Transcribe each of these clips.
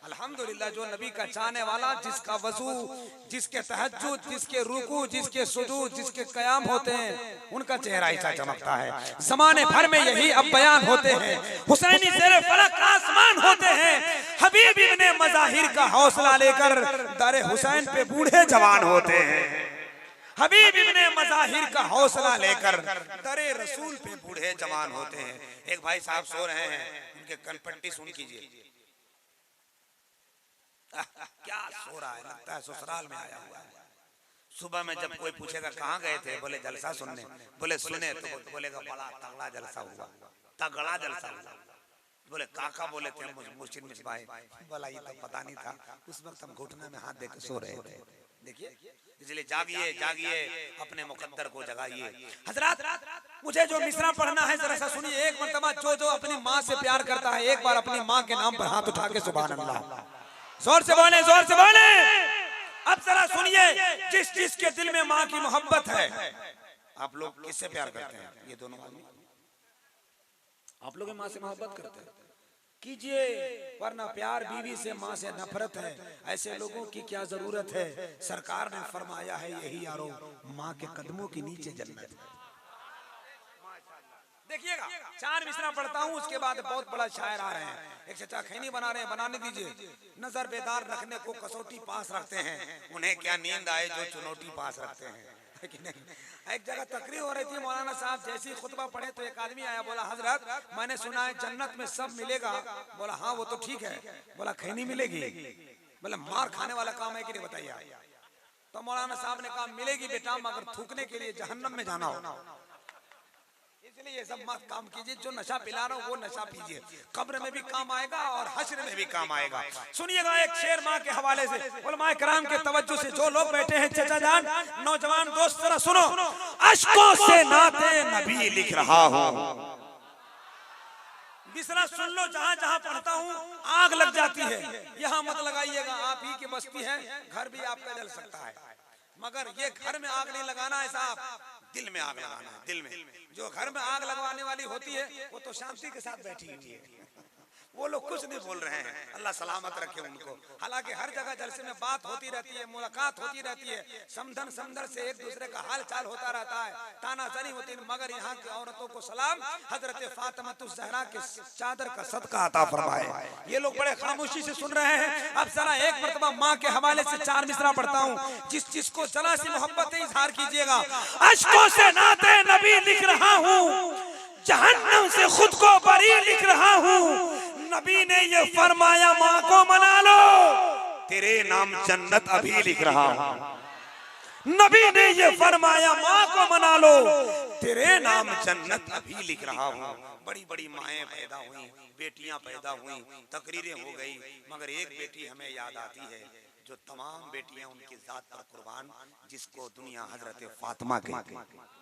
अल्हम्दुलिल्लाह, जो नबी का चाहने वाला, जिसका वजू, जिसके तहज्जुद, जिसके रुकू, जिसके सुजूद, जिसके कयाम होते हैं, उनका चेहरा ऐसा चमकता है। जमाने भर में यही अब बयान होते हैं। हुसैनी ज़ेरे फलक आसमान होते हैं। हबीब इब्ने मज़ाहिर का हौसला लेकर दरे हुसैन पे बूढ़े जवान होते हैं। हबीब इब्ने मज़ाहिर का हौसला लेकर दरे रसूल पे बूढ़े जवान होते हैं। एक भाई साहब सो रहे हैं, उनके कनपट्टी सुन कीजिए। क्या सो रहा है, लगता है ससुराल में आया हुआ है। सुबह में जब कोई पूछेगा कहाँ गए थे, बोले जलसा सुनने, बोले सुने, तो बोलेगा बड़ा तगड़ा जलसा हुआ, तगड़ा जलसा हुआ। बोले काका बोले थे मुर्शिद मिसबाह, बोला ये तो पता नहीं था, उस वक्त हम घुटने में हाथ देकर सो रहे थे। देखिए, इसलिए जागिए जागिए, अपने मुकद्दर को जगाइए। हजरात, मुझे जो मिसरा पढ़ना है जरा सा सुनिए। एक मर्तबा जो अपनी माँ से प्यार करता है, एक बार अपनी माँ के नाम पर हाथ उठा के सुभान अल्लाह जोर से बोले, जोर से बोले। अब जरा सुनिए, जिस के दिल में माँ की मोहब्बत है। आप लोग किससे प्यार करते हैं? ये दोनों आदमी, आप लोग माँ से मोहब्बत करते हैं, कीजिए, वरना प्यार बीवी से, माँ से नफरत है। ऐसे लोगों की क्या जरूरत है? सरकार ने फरमाया है यही यारो, माँ के कदमों के नीचे जन्नत है। देखिएगा, 4 मिसरा पढ़ता हूँ, उसके बाद बहुत बड़ा शायर आ रहे हैं। एक चचा खैनी बना रहे हैं, बनाने दीजिए। नजर बेदार रखने को कसौटी पास रखते हैं, उन्हें क्या नींद आए जो चुनौती पास रखते हैं। एक जगह तकरीर हो रही थी, मौलाना साहब जैसे ही खुतबा पढ़े तो एक आदमी आया, बोला हजरत मैंने सुना है जन्नत में सब मिलेगा। बोला हाँ वो तो ठीक है। बोला खैनी मिलेगी? बोला मार खाने वाला काम है कि नहीं बताइए। तो मौलाना साहब ने कहा मिलेगी बेटा, मगर थूकने के लिए जहन्नम में जाना हो, इसलिए ये सब मत काम कीजिए। जो नशा पिला रहा हूँ वो नशा पीजिए, कब्र में भी काम आएगा और हश्र में भी काम आएगा। सुनिएगा एक शेर माँ के हवाले से, उलमाए किराम के तवज्जो से जो लोग बैठे हैं, चचा जान, नौजवान दोस्त, जरा सुनो। अश्कों से नाते नबी लिख रहा हूँ। मिसरा सुन लो, जहाँ जहाँ पढ़ता हूँ आग लग जाती है। यहाँ मत लगाइएगा, आप ही की बस्ती है, घर भी आपका जल सकता है, मगर ये घर में आग नहीं लगाना है साहब, दिल में आग लगाना है। दिल में जो घर में आग लगवाने वाली होती है वो तो शांति के साथ बैठी हुई है, वो लोग कुछ नहीं बोल रहे हैं, अल्लाह सलामत रखे उनको। हालांकि हर जगह जलसे में बात होती रहती है, मुलाकात होती रहती है, समधन समदर से एक दूसरे का हाल चाल होता रहता है, तानाजानी होती है, मगर यहाँ की औरतों को सलाम, हजरत फातिमातुज़ ज़हरा के चादर का सदका अता फरमाए। ये लोग बड़े खामोशी से सुन रहे हैं। अब जरा एक मरतबा माँ के हवाले से 4 मिसरा पढ़ता हूँ, जिस को जरा सी मोहब्बत है इजहार कीजिएगा। अश्कों से नाते नबी लिख रहा हूँ, जहन्नम से खुद को बरी लिख रहा हूँ। नबी ने ये फरमाया माँ को मना लो, तेरे नाम जन्नत अभी लिख रहा हूँ। नबी ने ये फरमाया माँ को मना लो, तेरे नाम जन्नत अभी लिख रहा हूँ। बड़ी बड़ी माएँ पैदा हुई, बेटियां पैदा हुई, तकरीरें हो गई, मगर एक बेटी हमें याद आती है, जो तमाम बेटियां उनकी जात पर कुर्बान, जिसको दुनिया हजरत फातिमा कहती है।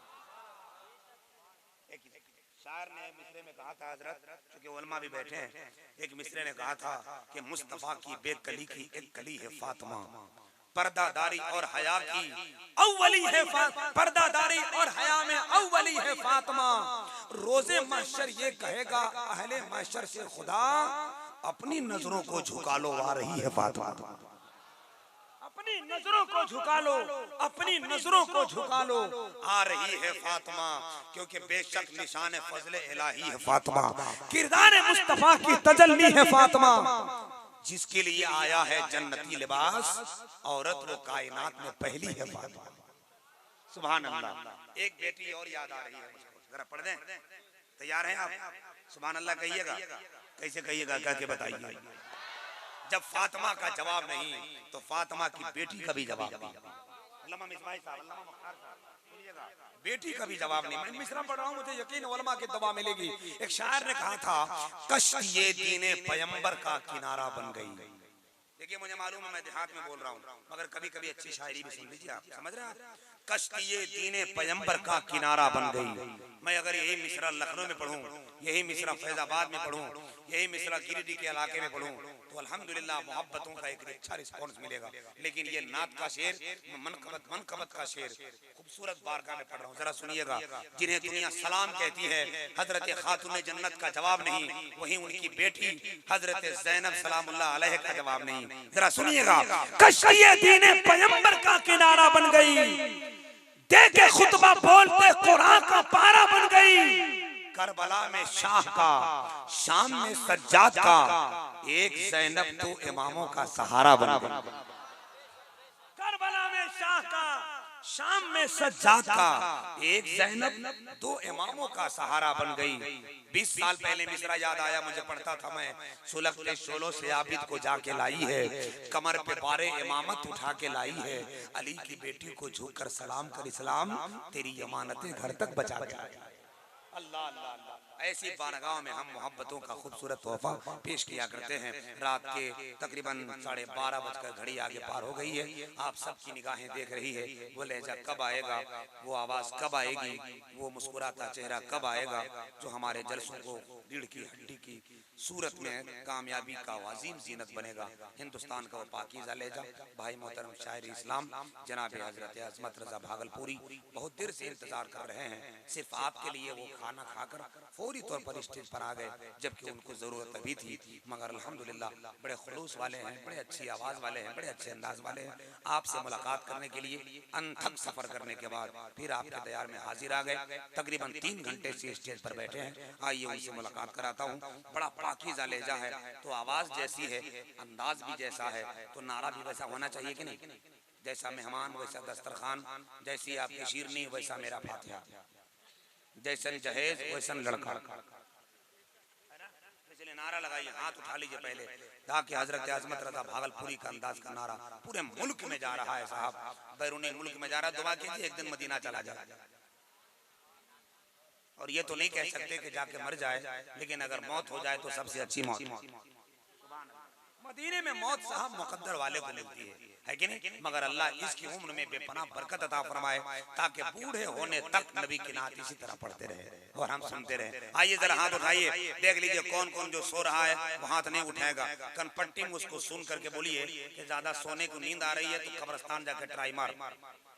शायर ने मिसरे में कहा था, हजरत क्योंकि उलमा भी बैठे हैं, एक मिसरे ने कहा था कि मुस्तफा की बेकली की एक कली है फातिमा, पर्दादारी और हया की अव्वली है पर्दादारी और हया में अव्वली है फातिमा। रोजे महशर ये कहेगा अहले महशर से, खुदा अपनी नजरों को झुका लो, आ रही है फातिमा। अपनी नजरों को झुका लो, अपनी नजरों को झुका लो, आ रही है फातिमा, क्योंकि बेशक निशान फजले इलाही है फातिमा, किरदार मुस्तफा की तजल्ली है फातिमा, जिसके लिए आया है जन्नती लिबास, औरत वो कायनात में पहली है फातिमा। सुभान अल्लाह। एक बेटी और याद आ रही है मुझको, जरा पढ़ दें, तैयार हैं आप? सुभान अल्लाह कहिएगा। कैसे कहिएगा, क्या के बताइए। जब फातिमा का जवाब नहीं तो फातिमा की बेटी का भी जवाब नहीं। अल्लामा मिसबाह साहब, अल्लामा मुख्तार साहब, सुनिएगा, बेटी का भी जवाब नहीं। मैं मिसरा पढ़ रहा हूँ, मुझे यकीन उलमा की दवा मिलेगी। एक शायर ने कहा था, कश्ती ये दीने पैगंबर का किनारा बन गई। देखिए मुझे मालूम है मैं देहात में बोल रहा हूँ, मगर कभी कभी अच्छी शायरी भी सुन लीजिए, आप समझ रहे हैं। कश्ती ये दीने पैगंबर का किनारा बन गई। मैं अगर यही मिसरा लखनऊ में पढ़ूं, यही मिसरा फैजाबाद में पढ़ूं, यही मिसरा गिरिडीह के इलाके में पढ़ूं, तो अल्हम्दुलिल्लाह मोहब्बतों का एक अच्छा रिस्पॉन्स मिलेगा। लेकिन ये नात का शेर, मनकबत का शेर, खूबसूरत बारगाह में पढ़ रहा हूँ, जरा सुनिएगा। जिन्हें दुनिया सलाम कहती है हजरत खातून जन्नत का जवाब नहीं, वहीं उनकी बेटी हजरत ज़ैनब सलामुल्लाह अलैहा का जवाब नहीं। जरा सुनिएगा। कश्तिए दीने पैगंबर का किनारा बन गई, देखे खुतबा बोलते कुरान का पारा बन गई। करबला में शाह का, शाम में सज्जाद का, एक ज़ैनब तो इमामों का सहारा बन गई। करबला में शाह का, शाम में सज्जाद का, एक ज़ैनब दो इमामों का सहारा बन गई। 20 साल पहले मिसरा याद आया मुझे, पढ़ता था मैं। सुलगते शोलों से आबिद को जाके लाई है, कमर पे बारे इमामत उठा के लाई है। अली की बेटी को झुककर सलाम कर इस्लाम तेरी अमानतें घर तक बचा के आया। अल्लाह अल्लाह अल्लाह। ऐसी बारगाहों में हम मोहब्बतों का खूबसूरत तोहफा पेश किया करते हैं। रात के तकरीबन 12:30 बजकर घड़ी आगे पार हो गई है। आप सबकी निगाहें देख रही है। वो लहजा कब आएगा, वो आवाज़ कब आएगी, वो मुस्कुराता चेहरा कब आएगा जो हमारे जलसों को रीढ़ की हड्डी की सूरत में कामयाबी का वाजीम जीनत बनेगा। हिंदुस्तान का वो पाकीज़ा लहजा भाई मोहतरम शायर इस्लाम जनाब हजरत अज़मत रज़ा भागलपुरी बहुत देर से इंतजार कर रहे हैं। सिर्फ आपके लिए वो खाना खाकर फौरी तौर पर स्टेज पर आ गए, जबकि उनको जरूरत अभी थी। मगर अल्हम्दुलिल्लाह बड़े खुलूस वाले हैं, बड़े अच्छी आवाज़ वाले हैं, बड़े अच्छे अंदाज वाले हैं। आपसे मुलाकात करने के लिए अनथक सफर करने के बाद फिर आपके दयार में हाजिर आ गए। तकरीबन 3 घंटे से स्टेज पर बैठे हैं। आइए उनसे मुलाकात कराता हूँ। बड़ा पाकीज़ा लहजा है, तो आवाज़ जैसी है, अंदाज भी जैसा है, तो नारा भी वैसा होना चाहिए कि नहीं। जैसा मेहमान वैसा दस्तरखान, जैसी आपकी शीरनी वैसा मेरा फातिहा, जैसन जहेज वैसन लड़का। इसलिए नारा लगाइए, हाथ उठा लीजिए पहले, ताकि हजरत अज़मत रज़ा भागलपुरी का अंदाज का नारा पूरे मुल्क में जा रहा है साहब, बैरूनी मुल्क में जा रहा है। दुआ कीजिए एक दिन मदीना चला जाए। और ये तो नहीं कह सकते कि जाके मर जाए, लेकिन अगर मौत हो जाए तो सबसे अच्छी मौत। मदीने में मौत साहब मुकद्दर वाले को मिलती है कि नहीं। मगर अल्लाह इसकी उम्र में बेपनाह बरकत अता फरमाए, ताकि बूढ़े होने तक नबी की नात इसी तरह पढ़ते रहे और हम सुनते रहे। आइए जरा हाथ उठाइए, देख लीजिए कौन कौन जो सो रहा है वो हाथ नहीं उठाएगा। कनपट्टी में उसको सुन करके बोलिए कि ज्यादा सोने को नींद आ रही है तो कब्रिस्तान जाकर ट्राई मार,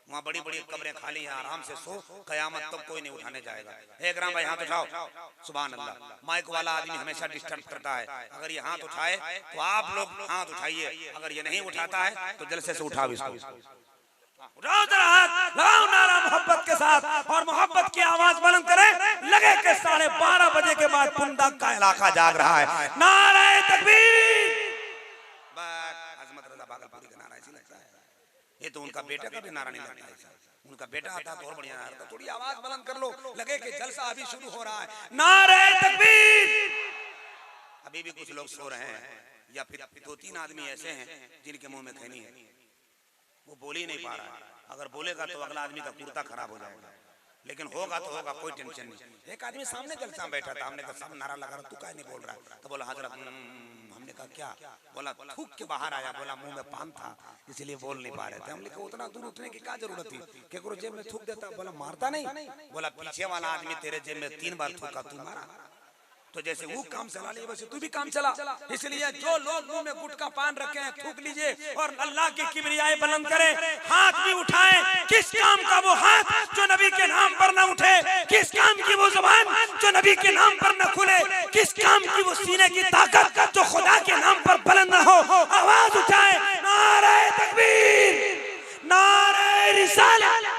वहाँ बड़ी बड़ी कब्रें खाली हैं, आराम से सो, कयामत तक कोई नहीं उठाने जाएगा। एक राम भाई हाथ उठाओ। सुभान अल्लाह। माइक वाला आदमी हमेशा डिस्टर्ब करता है। अगर ये हाथ उठाए तो आप लोग हाथ उठाइए, अगर ये नहीं उठाता है तो जलसे से उठाओ इसको। उठाओ जरा हाथ, लगाओ नारा मोहब्बत के साथ और मोहब्बत की आवाज बुलंद करें। लगे कि 12:30 बजे के बाद पुंडक का इलाका जाग रहा है। नारे तकबीर। अज़मत रज़ा भागलपुरी का नारा ऐसी लगता है। ये तो उनका बेटा का भी नारा नहीं लगता है। उनका बेटा आता तो और बढ़िया नारा था। थोड़ी आवाज बुलंद कर लो, लगे कि जलसा अभी शुरू हो रहा है। नारे तकबीर। अभी भी कुछ लोग सो रहे हैं, या फिर 2-3 आदमी ऐसे हैं जिनके मुंह में खैनी है, वो बोल ही नहीं पा रहा है। अगर बोलेगा तो अगला आदमी का कुर्ता खराब हो जाएगा, लेकिन होगा तो होगा, कोई टेंशन नहीं। एक आदमी सामने जलसा में बैठा था, हमने कहा सब नारा लगा रहा, तू काहे नहीं बोल रहा है? तो बोला हजरत, हमने कहा क्या? बोला थूक के बाहर आया, बोला मुंह में पान था इसलिए बोल नहीं पा रहे थे। हमने कहा उतना दूर उठने की क्या जरूरत थी, केकरो जेब में थूक देता? बोला मारता नहीं। बोला पीछे वाला आदमी तेरे जेब में 3 बार थूका, तू मारा। तो जैसे वो काम चला लिए वैसे तू भी काम चला। इसलिए जो लोग मुंह में गुटखा पान रखे हैं थूक लीजिए और अल्लाह की किबरियाई बुलंद करें। हाथ भी उठाएं। किस काम का वो हाथ जो नबी के नाम पर न उठे? किस काम की वो जुबान जो नबी के नाम पर न खुले? किस काम की वो सीने की ताकत जो खुदा के नाम पर बुलंद न हो? आवाज उठाएं, नारे तकबीर, नारे रिसालत।